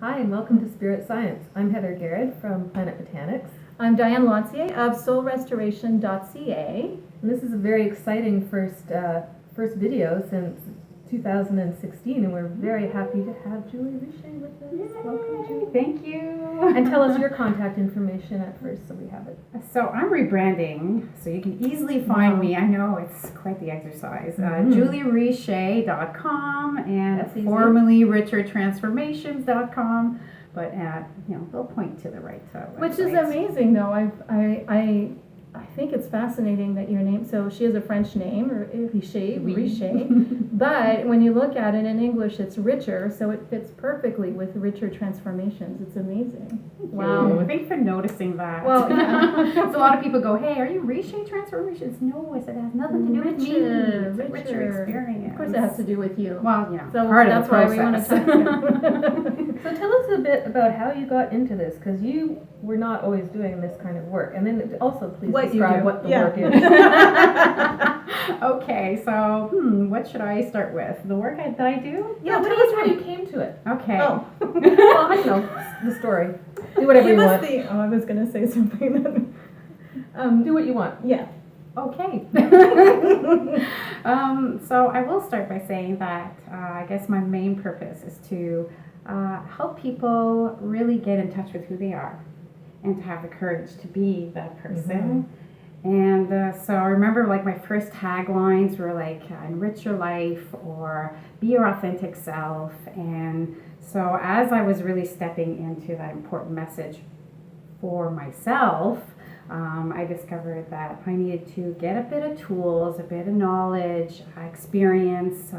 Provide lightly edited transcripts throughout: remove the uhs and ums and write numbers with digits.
Hi, and welcome to Spirit Science. I'm Heather Garrett from Planet Botanics. I'm Diane Lancier of soulrestoration.ca. And this is a very exciting first video since 2016, and we're very happy to have Julie Richer with us. Yay. Welcome, Julie. Thank you. And tell us your contact information at first so we have it. So I'm rebranding, so you can easily find me. I know it's quite the exercise. JulieRicher.com and formerly RicherTransformations.com, but they'll point to the right website. Which is amazing, though. I think it's fascinating that your name. So she has a French name, Richer, but when you look at it in English, it's Richer, so it fits perfectly with Richer Transformations. It's amazing. Wow! Thanks for noticing that. Well, yeah. So a lot of people go, "Hey, are you Richer Transformations?" No, I said it has nothing to do with me. It's a richer experience. Of course, it has to do with you. Well, so part that's of the why process. we want to talk. So tell us a bit about how you got into this, because you were not always doing this kind of work. And then also please describe what the work is. Okay, so what should I start with? The work that I do? Yeah, tell us how you came to it. Okay. Oh. Well, I know the story. Do whatever you want. I was going to say something. Do what you want. Yeah. Okay. So I will start by saying that I guess my main purpose is to help people really get in touch with who they are and to have the courage to be that person. And so I remember like my first taglines were like enrich your life or be your authentic self. And so as I was really stepping into that important message for myself, I discovered that I needed to get a bit of tools, a bit of knowledge, experience,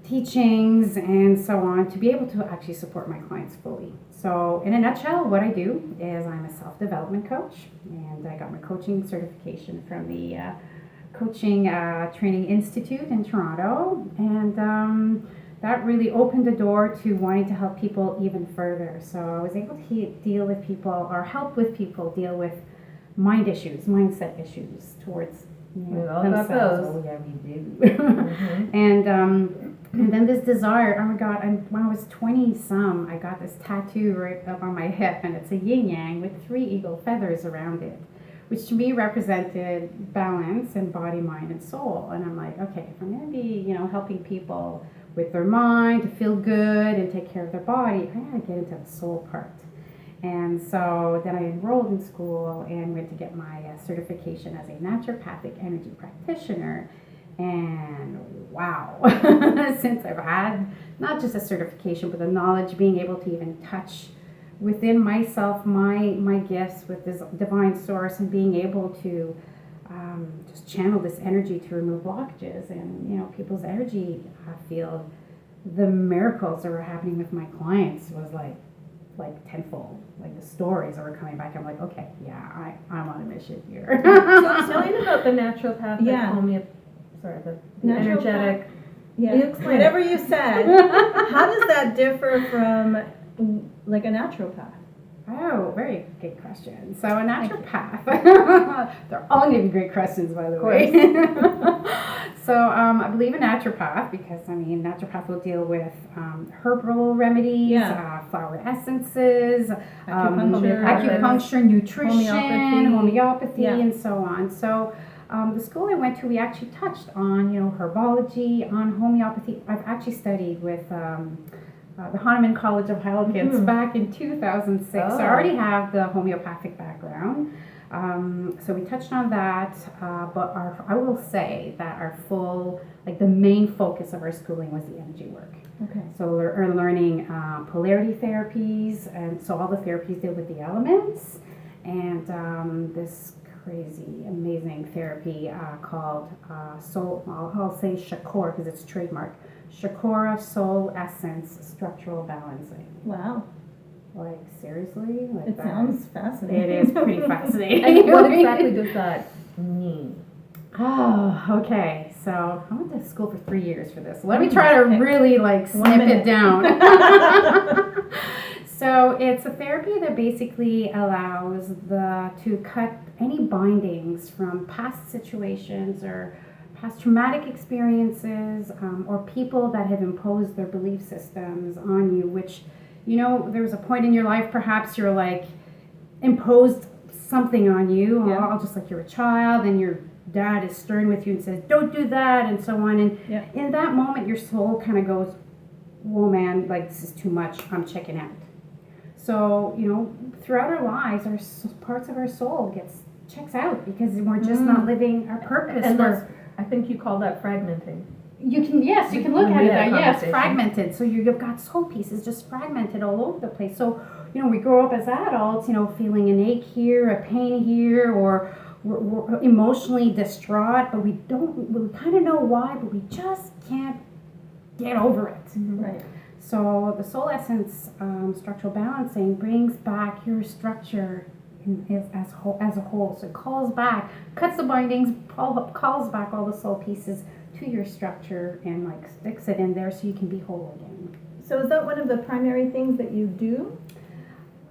teachings, and so on to be able to actually support my clients fully. So in a nutshell, what I do is I'm a self-development coach, and I got my coaching certification from the Coaching Training Institute in Toronto, and that really opened the door to wanting to help people even further. So I was able to deal with people or help with people deal with mind issues, mindset issues towards themselves. Oh yeah, we do. And then this desire, oh my God, when I was 20-some, I got this tattoo right up on my hip, and it's a yin-yang with 3 eagle feathers around it, which to me represented balance in body, mind, and soul. And I'm like, okay, if I'm going to be, helping people with their mind to feel good and take care of their body, I got to get into the soul part. And so then I enrolled in school and went to get my certification as a naturopathic energy practitioner. And wow, since I've had not just a certification, but the knowledge, being able to even touch within myself, my gifts with this divine source, and being able to just channel this energy to remove blockages and, people's energy, I feel the miracles that were happening with my clients was like tenfold. Like the stories that were coming back, I'm like, okay, yeah, I'm on a mission here. So tell me about the naturopathic the energetic. Yeah. Explain whatever you said. How does that differ from like a naturopath? Oh, very good question. So a naturopath, they're all giving great questions, by the way. So I believe a naturopath because, naturopath will deal with herbal remedies, flower essences, acupuncture, nutrition, homeopathy, and so on. So the school I went to, we actually touched on, herbology, on homeopathy. I've actually studied with the Hahnemann College of Heidelberg back in 2006. So I already have the homeopathic background. So we touched on that, but I will say that our the main focus of our schooling was the energy work. Okay. So we're learning polarity therapies, and so all the therapies deal with the elements, and this crazy, amazing therapy called Soul, I'll say Shakor because it's trademark. Shakora Soul Essence Structural Balancing. Wow. Like, seriously? Like it sounds fascinating. It is pretty fascinating. And what exactly does that mean? Oh, okay. So I went to school for 3 years for this. Let me try to really snip it down. So it's a therapy that basically allows to cut any bindings from past situations or past traumatic experiences or people that have imposed their belief systems on you, which you know, there was a point in your life, perhaps you're like imposed something on you, Yeah. just like you're a child, and your dad is stern with you and says, don't do that, and so on. And Yeah. in that moment, your soul kind of goes, whoa, man, like this is too much. I'm checking out. So, you know, throughout our lives, parts of our soul checks out because we're just not living our purpose. And I think you call that fragmenting. You can look When at we it had that, yes, conversation. fragmented. So you've got soul pieces just fragmented all over the place. So, you know, we grow up as adults, you know, feeling an ache here, a pain here, or we're emotionally distraught, but we kind of know why, but we just can't get over it. Right. So the soul essence structural balancing brings back your structure as a whole. So it calls back, cuts the bindings, calls back all the soul pieces to your structure and like sticks it in there so you can be whole again. So is that one of the primary things that you do?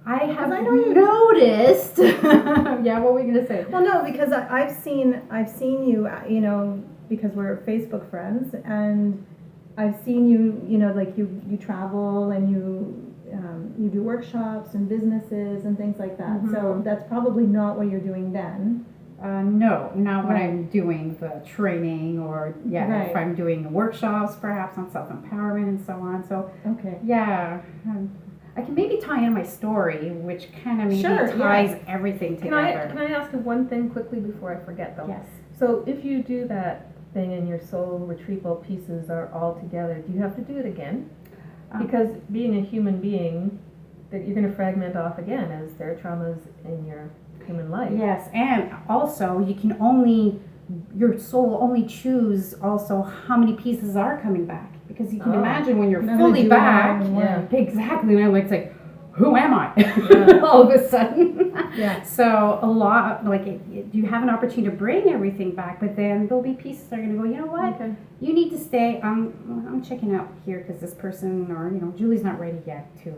I have I know you- noticed. Yeah, what were you gonna say? Well, no, because I've seen you, you know, because we're Facebook friends, and I've seen you, you know, like you travel and you do workshops and businesses and things like that. So that's probably not what you're doing then. No, not when Right. I'm doing the training or Right. if I'm doing workshops, perhaps on self-empowerment and so on. So Okay. yeah, I can maybe tie in my story, which kind of maybe Sure, ties everything Can together. I ask you one thing quickly before I forget though? Yes. So if you do that thing and your soul retrieval pieces are all together, do you have to do it again? Because being a human being, that you're going to fragment off again as there are traumas in your human life. Yes, and also your soul only choose also how many pieces are coming back, because you can Oh. imagine when you're Not fully gonna do it back. all in one. Yeah. Exactly, and it's like, who am I? Yeah. All of a sudden. Yeah. So a lot, like you have an opportunity to bring everything back, but then there'll be pieces that are going to go, you know what? Okay. You need to stay. I'm checking out here because this person, or you know, Julie's not ready yet to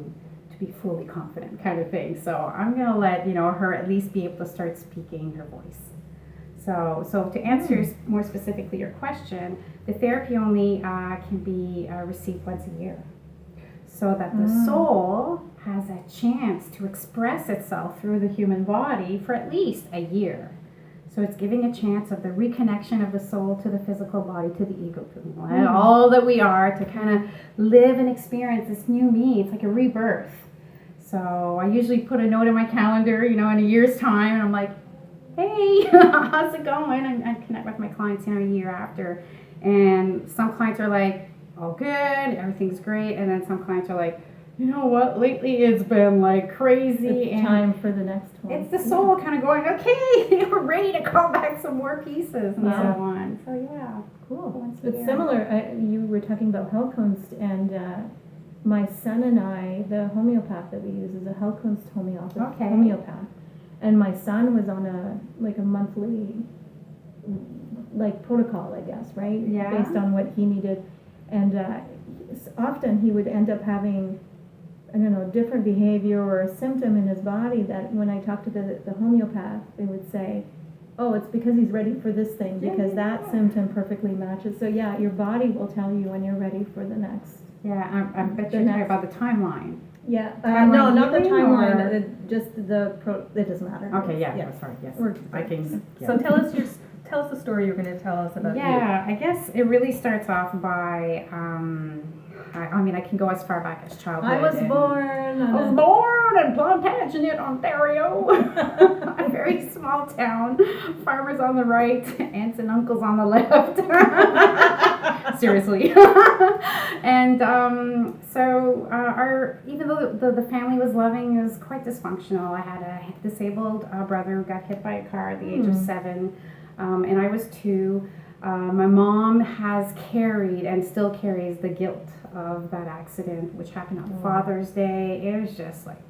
be fully confident, kind of thing. So I'm going to let her at least be able to start speaking her voice. So to answer more specifically your question, the therapy only can be received once a year, so that the soul has a chance to express itself through the human body for at least a year. So it's giving a chance of the reconnection of the soul to the physical body, to the ego, to all that we are, to kind of live and experience this new me. It's like a rebirth. So I usually put a note in my calendar, in a year's time, and I'm like, hey, how's it going? I connect with my clients, a year after. And some clients are like, all good, everything's great. And then some clients are like, you know what, lately it's been like crazy. It's and time for the next one. it's the soul kind of going, okay, we're ready to call back some more pieces and Wow. so on. So yeah, Cool. Once a It's year. similar. You were talking about Hellkunst, and my son and I, the homeopath that we use is a Hellkunst homeopath. And my son was on a monthly protocol, I guess, right? Yeah. Based on what he needed, and often he would end up having, I don't know, different behavior or a symptom in his body that when I talked to the homeopath, they would say, oh, it's because he's ready for this thing, because that symptom perfectly matches. So yeah, your body will tell you when you're ready for the next. Yeah, I bet The you're talking next- about the timeline. Yeah, Timeline no, not the healing, timeline, or- just it doesn't matter. Okay, yeah, Yeah. sorry, yes. We're- I can, yeah. So tell us the story you're going to tell us about you. Yeah, I guess it really starts off by, I mean, I can go as far back as childhood. I was and- born. I was born in Plantagenet, Ontario. A very small town. Farmers on the right, aunts and uncles on the left. Seriously. And even though the family was loving, it was quite dysfunctional. I had a disabled brother who got hit by a car at the age of 7, and I was 2. My mom has carried and still carries the guilt of that accident, which happened on Father's Day. It was just like,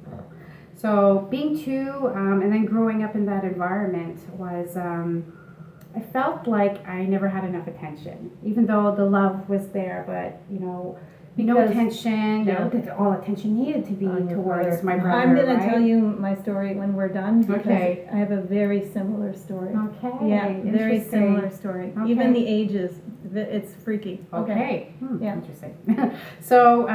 so being 2 and then growing up in that environment was, I felt like I never had enough attention, even though the love was there, but no Because- attention, yeah. all attention needed to be On your towards brother. my brother. I'm gonna right? tell you my story when we're done, because Okay. I have a very similar story. Okay. Yeah, very interesting. similar story. Okay. Even the ages, It's freaky. Okay. Yeah. Interesting. So,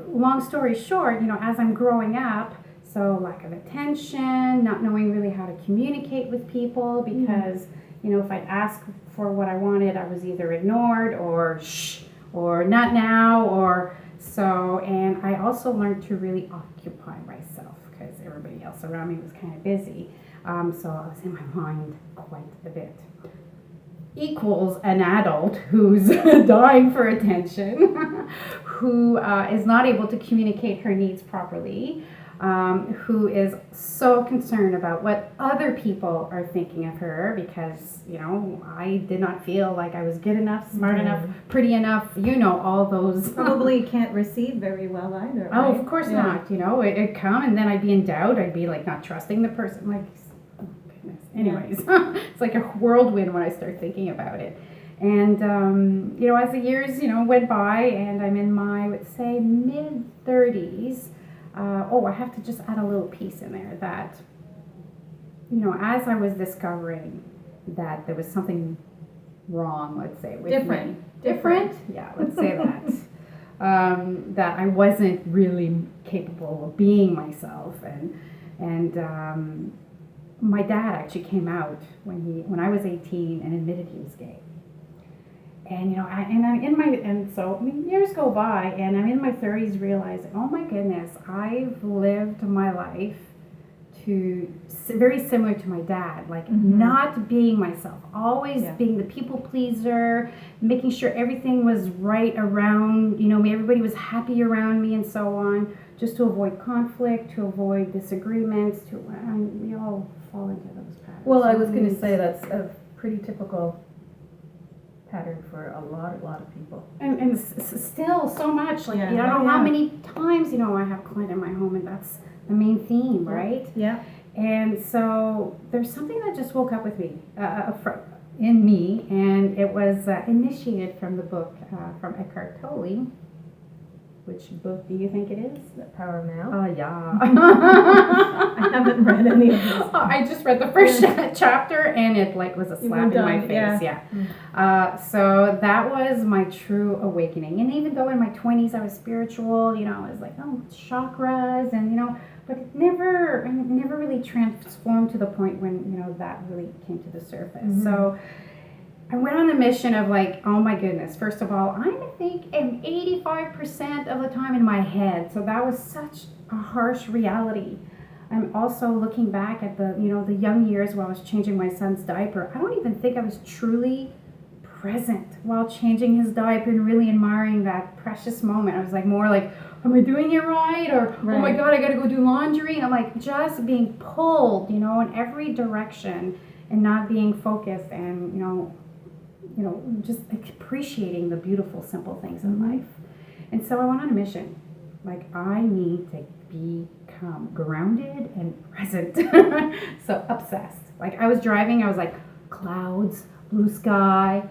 long story short, as I'm growing up, so lack of attention, not knowing really how to communicate with people because, if I'd ask for what I wanted, I was either ignored or shh, or not now, or so. And I also learned to really occupy myself because everybody else around me was kind of busy. So I was in my mind quite a bit. Equals an adult who's dying for attention, who is not able to communicate her needs properly, who is so concerned about what other people are thinking of her because, I did not feel like I was good enough, smart enough, pretty enough, all those. Probably can't receive very well either. Oh, right? of course not. It'd come and then I'd be in doubt. I'd be like not trusting the person. Like, oh goodness. Anyways, it's like a whirlwind when I start thinking about it. And, as the years, went by and I'm in my, I would say, mid-30s, I have to just add a little piece in there that, as I was discovering that there was something wrong, let's say, with me. Different? Yeah, let's say that. That I wasn't really capable of being myself. And my dad actually came out when I was 18 and admitted he was gay. And years go by, and I'm in my 30s realizing, oh my goodness, I've lived my life very similar to my dad, like not being myself, always being the people pleaser, making sure everything was right around, me, everybody was happy around me and so on, just to avoid conflict, to avoid disagreements, we all fall into those patterns. Well, I was going to say that's a pretty typical pattern for a lot of people. And still so much, like, I don't know how many times, I have a client in my home and that's the main theme, right? Yeah. And so there's something that just woke up with me, in me, and it was initiated from the book from Eckhart Tolle. Which book do you think it is? The Power of Now? Oh, yeah. I haven't read any of this. I just read the first chapter and it was a slap in my face. So that was my true awakening. And even though in my 20s I was spiritual, I was like, oh, chakras and, but it never really transformed to the point when, that really came to the surface. So I went on the mission of oh my goodness, first of all, I think am 85% of the time in my head. So that was such a harsh reality. I'm also looking back at the young years while I was changing my son's diaper. I don't even think I was truly present while changing his diaper and really admiring that precious moment. I was more like, am I doing it right? Or, oh my God, I got to go do laundry. And I'm just being pulled, in every direction and not being focused and, just appreciating the beautiful, simple things in life. And so I went on a mission. I need to become grounded and present. So obsessed. I was driving, I was clouds, blue sky.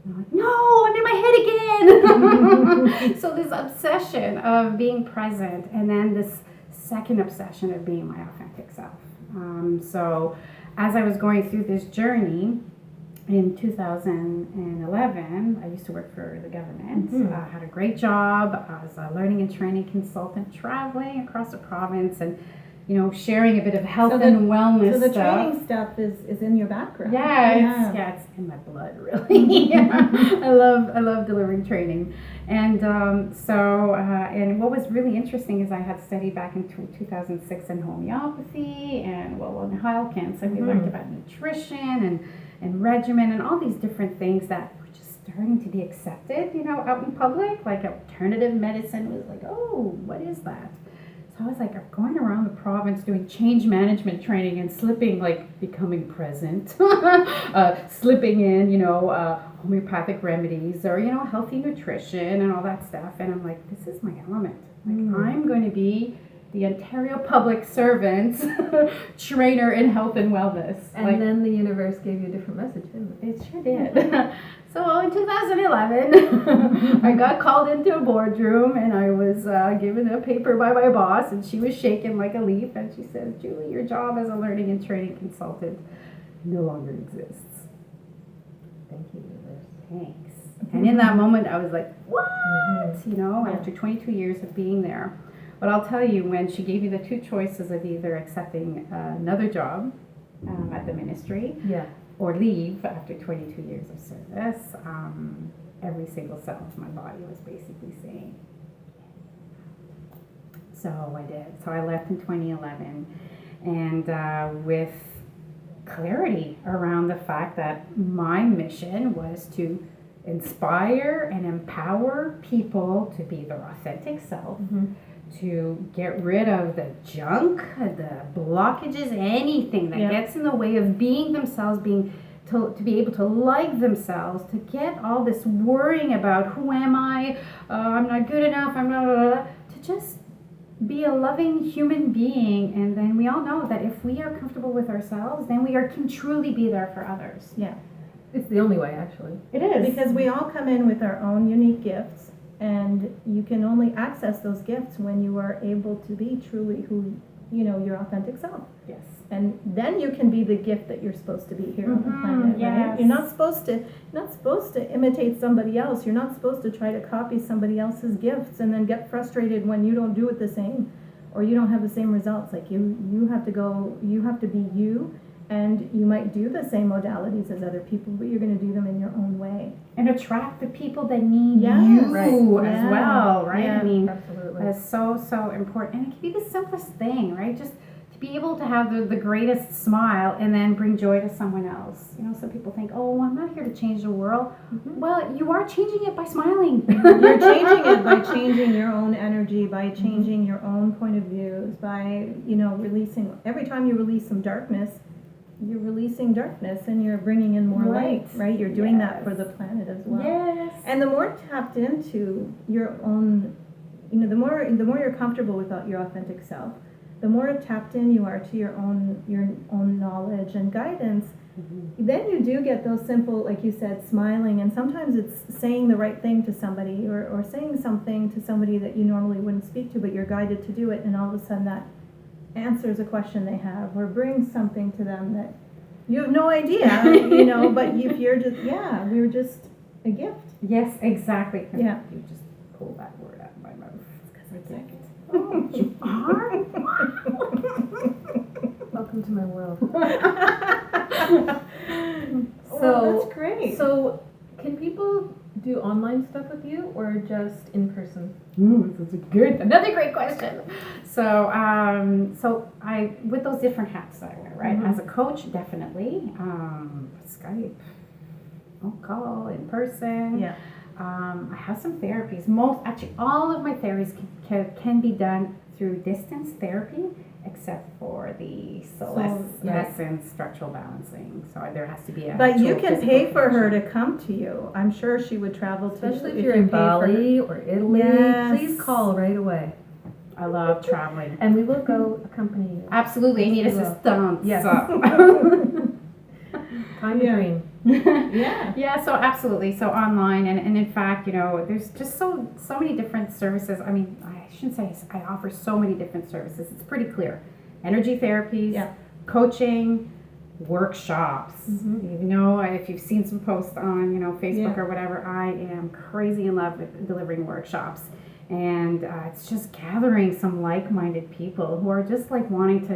I'm no, I'm in my head again. So this obsession of being present, and then this second obsession of being my authentic self. So as I was going through this journey, in 2011, I used to work for the government. I had a great job. I was a learning and training consultant traveling across the province and, sharing a bit of health and wellness So the stuff. training stuff is in your background. It's in my blood, really. I love delivering training. And and what was really interesting is I had studied back in 2006 in homeopathy and, in Heilkens, and we learned about nutrition and regimen and all these different things that were just starting to be accepted, out in public. Alternative medicine was oh, what is that? So I was going around the province doing change management training and slipping, becoming present, slipping in, homeopathic remedies or, healthy nutrition and all that stuff. And I'm this is my element. I'm going to be the Ontario Public Servants trainer in health and wellness. And then the universe gave you a different message, didn't it? It sure did. So in 2011, I got called into a boardroom and I was given a paper by my boss, and she was shaking like a leaf, and she says, Julie, your job as a learning and training consultant no longer exists. Thank you. thanks. And in that moment, I was like, what? You know, Yeah. after 22 years of being there. But I'll tell you, when she gave me the two choices of either accepting another job at the ministry Yeah. or leave after 22 years of service, every single cell of my body was basically saying, so I did. So I left in 2011, and with clarity around the fact that my mission was to inspire and empower people to be their authentic self, to get rid of the junk, the blockages, anything that Yeah. gets in the way of being themselves, to be able to like themselves, to get all this worrying about who am I, I'm not good enough, I'm not, to just be a loving human being. And then we all know that if we are comfortable with ourselves, then can truly be there for others. Yeah. It's the only way, actually. It is. Because we all come in with our own unique gifts, and you can only access those gifts when you are able to be truly who, your authentic self. Yes. And then you can be the gift that you're supposed to be here on the planet, right? yes. You're not supposed to imitate somebody else. You're not supposed to try to copy somebody else's gifts and then get frustrated when you don't do it the same or you don't have the same results. Like you have to be you, and you might do the same modalities as other people, but you're going to do them in your own way. And attract the people that need Yes. you Right. as Yeah. well, right? Yeah. I mean, Absolutely. that is so important. And it can be the simplest thing, right? Just to be able to have the greatest smile and then bring joy to someone else. Some people think, oh, I'm not here to change the world. Well, you are changing it by smiling. You're changing it by changing your own energy, by changing your own point of views, by, releasing, every time you release some darkness, you're releasing darkness and you're bringing in more light, right? You're doing that for the planet as well. Yes. And the more tapped into your own, the more you're comfortable with your authentic self, the more tapped in you are to your own knowledge and guidance, then you do get those simple, like you said, smiling, and sometimes it's saying the right thing to somebody or saying something to somebody that you normally wouldn't speak to, but you're guided to do it, and all of a sudden that answers a question they have or brings something to them that you have no idea, but if you're just, we were just a gift. Yes, exactly. Yeah. You just pull that word out of my mouth. Oh, You are? Welcome to my world. Well, that's great. So, can people do online stuff with you or just in person? This is another great question. So I, with those different hats that I wear, right? As a coach, definitely. Skype, phone call, in person. Yeah. I have some therapies. Actually, all of my therapies can be done through distance therapy, except for the essence structural balancing. So there has to be a. But you actual can physical pay for her connection. to come to you. I'm sure she would travel to Especially you if you're in you pay for her. Bali or Italy, Yes. please call right away. I love traveling. And we will go accompany you. Absolutely, I need Yes, we will. assistance. Yes. Time to Yeah. dream. Yeah. Yeah, so absolutely. So online, and in fact, there's just so many different services. I mean, I shouldn't say I offer so many different services. It's pretty clear. Energy therapies, Yeah. coaching, workshops. If you've seen some posts on, Facebook Yeah. or whatever, I am crazy in love with delivering workshops. And it's just gathering some like-minded people who are just like wanting to,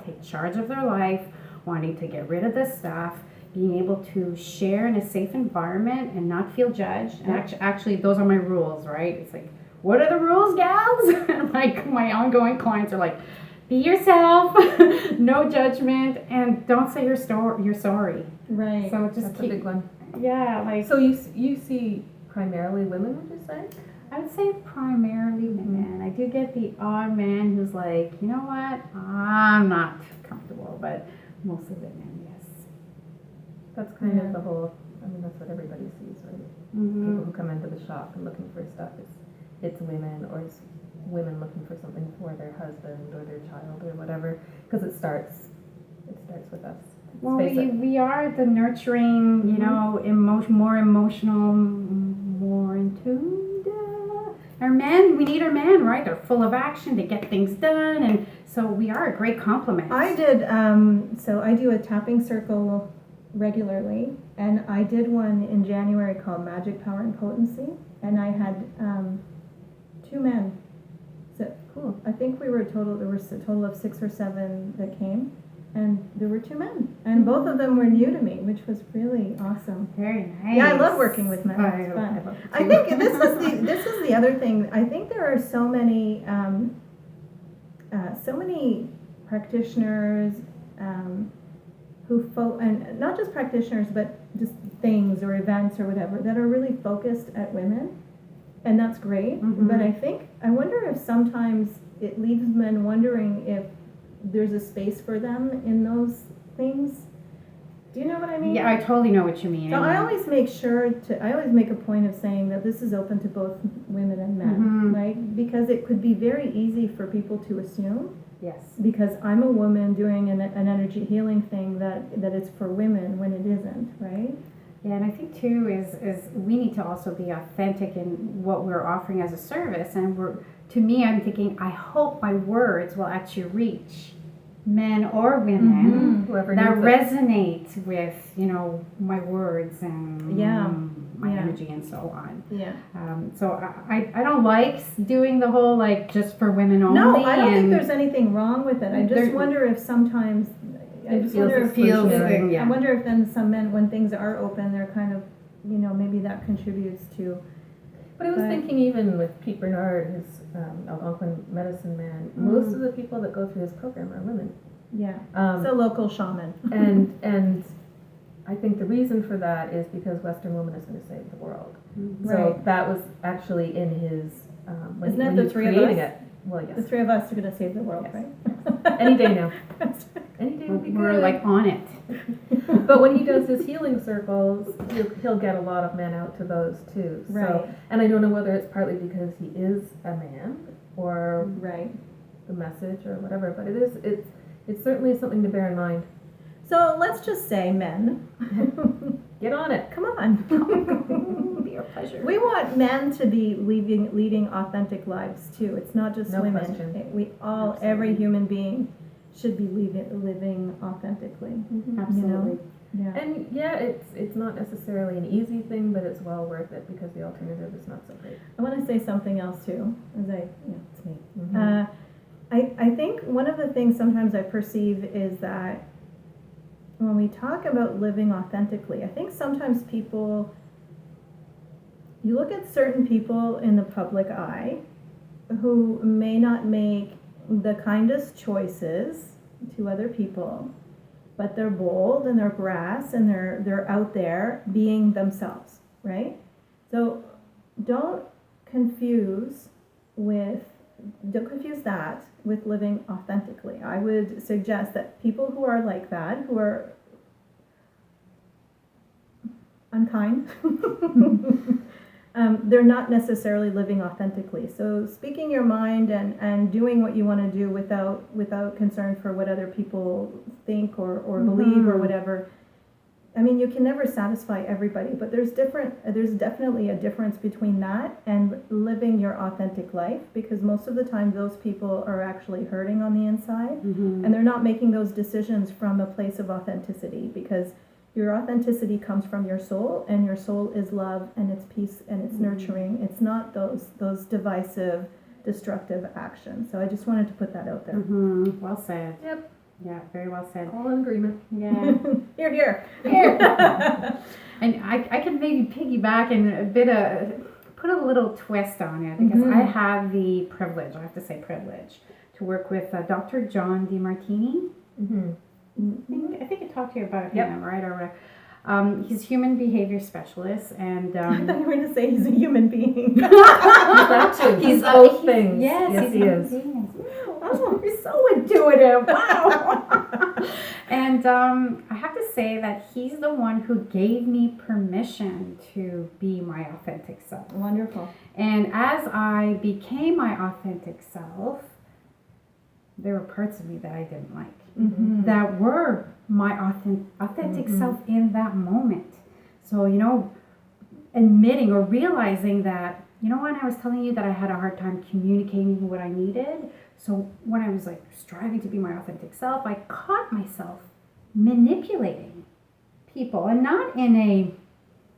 take charge of their life, wanting to get rid of this stuff, being able to share in a safe environment and not feel judged. And actually, those are my rules, right? It's like, what are the rules, gals? And my ongoing clients are like, be yourself, no judgment, and don't say you're sorry. Right. So just That's a big one. yeah, So you see primarily women, would you say? I would say primarily women. I do get the odd man who's like, you know what, I'm not comfortable, but mostly women, yes. That's kind of the whole, that's what everybody sees, right? People who come into the shop and looking for stuff, it's women, or it's women looking for something for their husband or their child or whatever, because it starts with us. Well, Face it. we are the nurturing, more emotional, more in tuned. Our men, we need our men, right? They're full of action, they get things done, and so we are a great complement. I did, so I do a tapping circle regularly, and I did one in January called Magic, Power, and Potency, and I had 2 men. So Cool. I think there was a total of 6 or 7 that came, and there were 2 men, and both of them were new to me, which was really awesome. Very nice. Yeah, I love working with men. I It's love fun. it I too. think this is the other thing. I think there are so many practitioners and not just practitioners, but just things or events or whatever that are really focused at women, and that's great. Mhm. But I wonder if sometimes it leaves men wondering if there's a space for them in those things. Do you know what I mean? Yeah, I totally know what you mean. So I always make a point of saying that this is open to both women and men, Mhm. right? Because it could be very easy for people to assume, Yes. because I'm a woman doing an energy healing thing, that it's for women when it isn't, right? Yeah, and I think too is we need to also be authentic in what we're offering as a service. And to me, I'm thinking, I hope my words will actually reach men or women Whoever that needs it. resonate with, my words and Yeah. my Yeah. energy and so on. Yeah. So I don't like doing the whole just for women only. No, I don't think and there's anything wrong with it. I just There- wonder if sometimes It feels exclusionary. I wonder if then some men, when things are open, they're kind of, maybe that contributes to. But I was But- thinking even with Pete Bernard, his Algonquin medicine man, most of the people that go through his program are women. Yeah. Um, It's a local shaman. and I think the reason for that is because Western woman is going to save the world. So Right. that was actually in his when, Isn't that when the he was three of creating us? it. Well, The yes. 3 of us are going to save the world, Yes. right? Any day now. Any day would be we're good. like on it. But when he does his healing circles, he'll get a lot of men out to those too. So, Right. and I don't know whether it's partly because he is a man or Right. the message or whatever, but it's certainly something to bear in mind. So let's just say, men, Get on it. come on. Be our pleasure. We want men to be leading authentic lives too. It's not just No women. question. Every human being should be living authentically. Absolutely. Yeah. And yeah, it's not necessarily an easy thing, but it's well worth it because the alternative is not so great. I want to say something else too, it's me. Mhm. I think one of the things sometimes I perceive is that when we talk about living authentically, I think sometimes you look at certain people in the public eye who may not make the kindest choices to other people, but they're bold and they're brass and they're out there being themselves, right? So don't confuse that with living authentically. I would suggest that people who are like that, who are unkind, they're not necessarily living authentically. So speaking your mind and doing what you want to do without concern for what other people think or believe or whatever. I mean, you can never satisfy everybody, but there's definitely a difference between that and living your authentic life, because most of the time those people are actually hurting on the inside, and they're not making those decisions from a place of authenticity, because your authenticity comes from your soul, and your soul is love and it's peace and it's nurturing. It's not those divisive, destructive actions. So I just wanted to put that out there. Well said. Yep. Yeah, very well said. All in agreement. Yeah. Here. And I can maybe piggyback and put a little twist on it, because I have the privilege, I have to say privilege, to work with Dr. John DeMartini. Mm-hmm. I think I talked to you about Yep. him, right? Or he's human behavior specialist, and I thought you were going to say he's a human being. That too. He's both things. Yes, he is. Oh, you're so intuitive. Wow. And I have to say that he's the one who gave me permission to be my authentic self. Wonderful. And as I became my authentic self, there were parts of me that I didn't like, that were my authentic self in that moment. So, admitting or realizing that, when I was telling you that I had a hard time communicating what I needed, so when I was striving to be my authentic self, I caught myself manipulating people, and not in a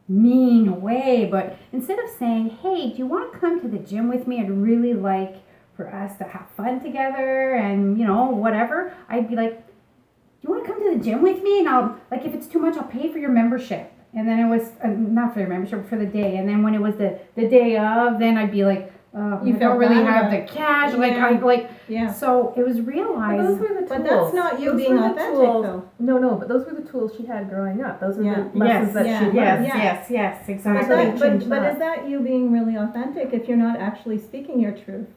mean way, but instead of saying, hey, do you want to come to the gym with me? I'd really like for us to have fun together and, whatever. I'd be like, do you want to come to the gym with me? And I'll, like, if it's too much, I'll pay for your membership. And then it was, not for your membership, but for the day. And then when it was the day of, then I'd be like, You I felt don't really bad have about the cash. Yeah. Yeah. So it was But realized. those were the tools. But that's not you Those being were the authentic, tools- though. No, but those were the tools she had growing up. Those are Yeah. the lessons that Yeah. she learned. Yes, But, exactly. but is that you being really authentic if you're not actually speaking your truth?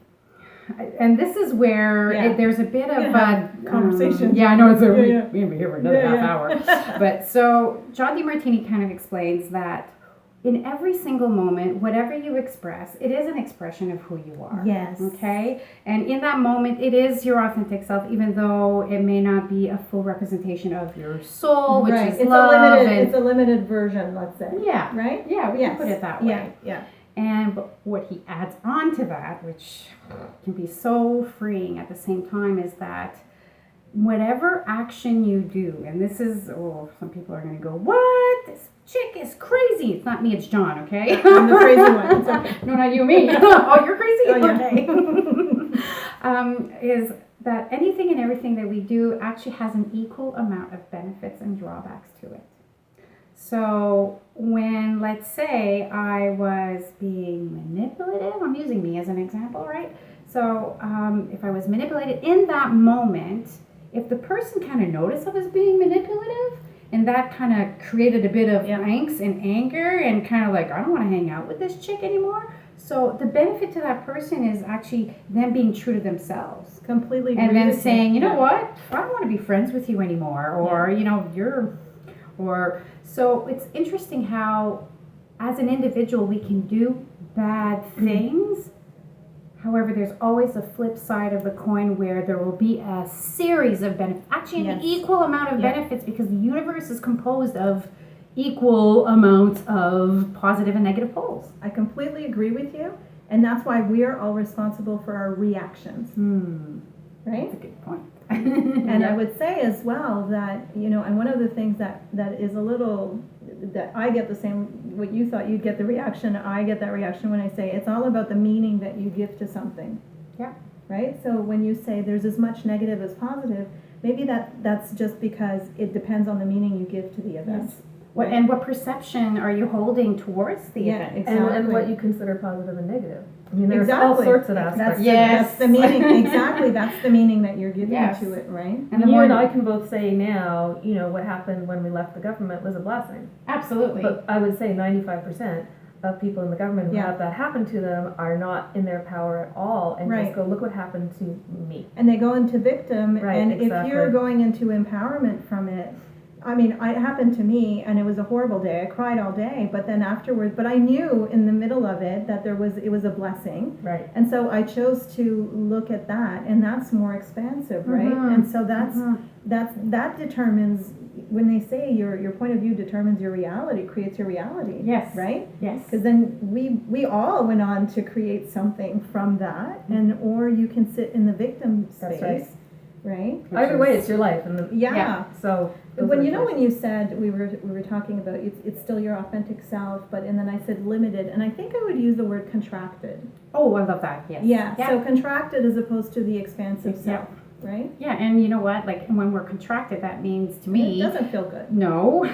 And this is where Yeah. there's a bit of conversation. yeah, I know it's a Yeah, we're gonna be here for another Yeah, half hour. But so John DeMartini kind of explains that in every single moment, whatever you express, it is an expression of who you are. Yes. Okay. And in that moment, it is your authentic self, even though it may not be a full representation of your soul, which Right. is It's love. a limited. and It's a limited version, let's say. yeah, Right. yeah, we can put it that way. Yeah. And what he adds on to that, which can be so freeing at the same time, is that whatever action you do, and this is, some people are going to go, what? This chick is crazy. It's not me, it's John, okay? I'm the crazy one. It's okay. No, not you, me. Oh, you're crazy? Oh, yeah. Okay. Is that anything and everything that we do actually has an equal amount of benefits and drawbacks to it. So when, let's say, I was being manipulative, I'm using me as an example, right? So if I was manipulated in that moment, if the person kind of noticed I was being manipulative, and that kind of created a bit of angst and anger and kind of like, I don't want to hang out with this chick anymore. So the benefit to that person is actually them being true to themselves. Completely. And agree then with saying, you know Yeah. what, I don't want to be friends with you anymore. Or, so it's interesting how as an individual we can do bad things. However, there's always a flip side of the coin where there will be a series of benefits, actually an Yes. equal amount of benefits, because the universe is composed of equal amounts of positive and negative poles. I completely agree with you, and that's why we are all responsible for our reactions, right? That's a good point. And I would say as well that, and one of the things that is a little, that I get the same, what you thought you'd get the reaction, I get that reaction when I say it's all about the meaning that you give to something. Yeah. Right? So when you say there's as much negative as positive, maybe that's just because it depends on the meaning you give to the event. Yes. What perception are you holding towards the event? Exactly. And what you consider positive and negative. I mean, there's all Exactly. sorts of aspects. That's the meaning. Exactly. That's the meaning that you're giving Yes. to it, right? And the You more and I can both say now, what happened when we left the government was a blessing. absolutely. But I would say 95% of people in the government who Yeah. have that happen to them are not in their power at all and Right. just go, look what happened to me. And they go into victim, Right, and exactly. if you're going into empowerment from it, I mean, it happened to me, and it was a horrible day. I cried all day, but then afterwards, but I knew in the middle of it that it was a blessing, Right. and so I chose to look at that, and that's more expansive, right? Mhm. And so that determines, when they say your point of view determines your reality, creates your reality. Yes. Right? Yes. Because then we all went on to create something from that, or you can sit in the victim space, That's right? Either way, it's your life. And Yeah. So. those When are you the know, choices. when you said we were talking about it's still your authentic self, and then I said limited, and I think I would use the word contracted. Oh, I love that. Yes. Yeah. Yeah. So contracted as opposed to the expansive Yeah. self, right? Yeah, and you know what? Like when we're contracted, that means to It me, doesn't feel good. no.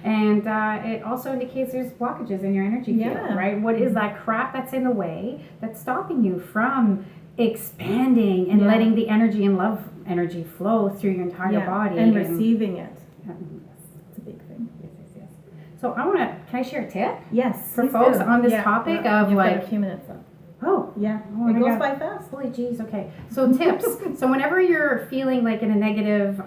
And it also indicates there's blockages in your energy field, Yeah. right? What is that crap that's in the way that's stopping you from expanding and Yeah. letting the energy and love energy flow through your entire body and receiving it. It's a big thing. Yes. So can I share a tip Yes. for please folks do. on this Yeah. topic Yeah. of You've got like, a few minutes left. oh, Yeah. Oh, It I goes got- by fast. holy jeez, okay. So tips. So whenever you're feeling like in a negative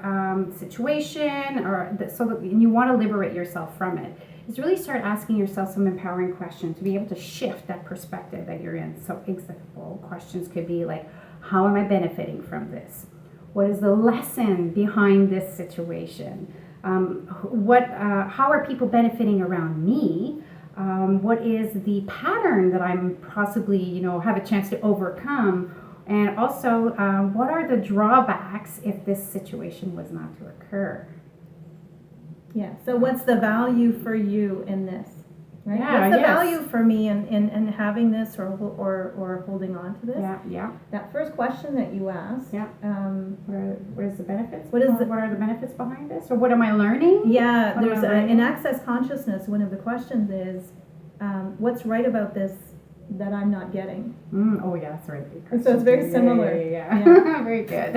situation, and you want to liberate yourself from it, is really start asking yourself some empowering questions to be able to shift that perspective that you're in. So example questions could be like, how am I benefiting from this? What is the lesson behind this situation? How are people benefiting around me? What is the pattern that I'm possibly, have a chance to overcome? And also, what are the drawbacks if this situation was not to occur? Yeah, so what's the value for you in this? Right? Yeah, What's the yes. value for me in having this or holding on to this? Yeah. That first question that you asked. Yeah. What is the benefits? What is the- What are the benefits behind this? Or what am I learning? Yeah, What there's am I in learning? access consciousness, one of the questions is, what's right about this that I'm not getting? Oh yeah, that's right. And so it's very Yeah, similar. Yeah. Very good.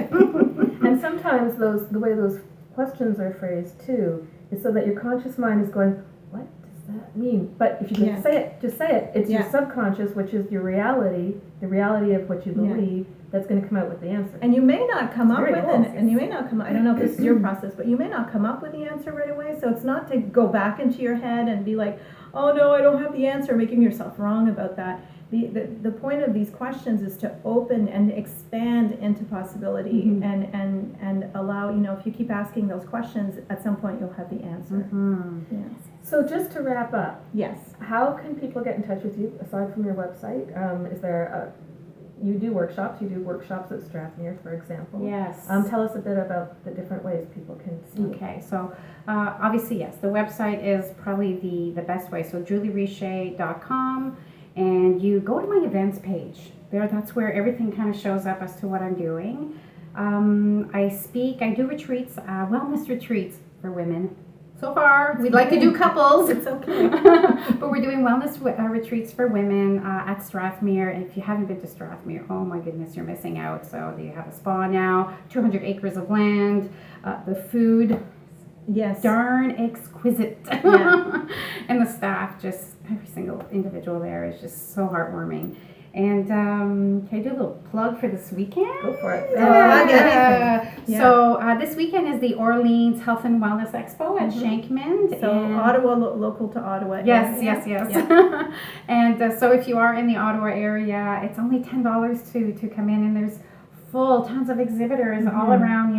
And sometimes the way those questions are phrased too, is so that your conscious mind is going, what does that mean? But if you Yeah. just say it. It's your Yeah. subconscious, which is your reality, the reality of what you Yeah. believe, that's going to come out with the answer. And you may not come up Very with cool. it, and you may not come, I don't know if this is your process, but you may not come up with the answer right away, so it's not to go back into your head and be like, oh no, I don't have the answer, making yourself wrong about that. The point of these questions is to open and expand into possibility Mhm. and allow, if you keep asking those questions, at some point you'll have the answer. Yeah. So just to wrap up, Yes. how can people get in touch with you aside from your website? Is there you do workshops at Strathmere, for example. Yes. Tell us a bit about the different ways people can see it. Okay, so obviously, yes, the website is probably the best way. So julierichet.com, and you go to my events page. That's where everything kind of shows up as to what I'm doing. I do retreats, wellness retreats for women. So far, we'd like to do couples. It's okay. But we're doing wellness retreats for women at Strathmere. And if you haven't been to Strathmere, oh my goodness, you're missing out. So they have a spa now, 200 acres of land. The food, Yes. darn exquisite. Yeah. And the staff, just every single individual there is just so heartwarming. And can I do a little plug for this weekend? Go for it. Plug anything. Yeah. So this weekend is the Orleans Health and Wellness Expo at Shankman. So and Ottawa, local to Ottawa. Yes, area. yes. Yeah. And so if you are in the Ottawa area, it's only $10 to come in, and there's tons of exhibitors all around,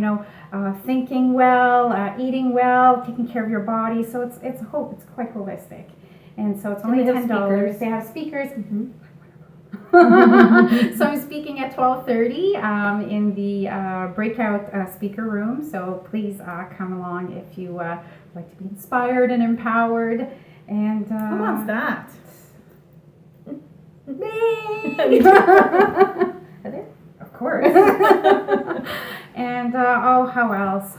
thinking well, eating well, taking care of your body. So it's quite holistic. And so it's And only they have $10. speakers. They have speakers. Mhm. So I'm speaking at 12:30 in the breakout speaker room. So please come along if you like to be inspired and empowered. And Who wants that? me. Of course. And how else?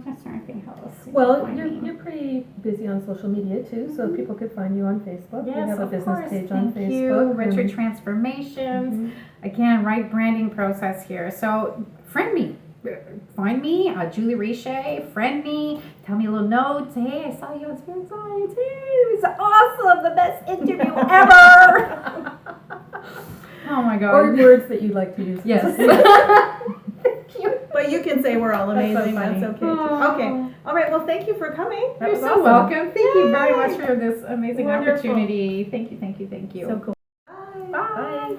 Just trying to think how else. Well, find me. you're pretty busy on social media too, so people could find you on Facebook. Yes, you have a of business course. page on Thank you. Facebook. Richard and- Transformations. Mhm. Again, right branding process here. So friend me. Find me, Julie Richet, friend me, tell me a little note, say, hey, I saw you on Spirit Science. It was awesome, the best interview ever. Oh my God. Or words that you'd like to use. Yes. But you can say we're all That's so amazing. That's, funny. okay. Too. Aw. Okay. All right. Well, thank you for coming. That You're was so awesome. welcome. Thank you very Yay. much for this amazing Wonderful. opportunity. Thank you. So cool. Bye. Bye.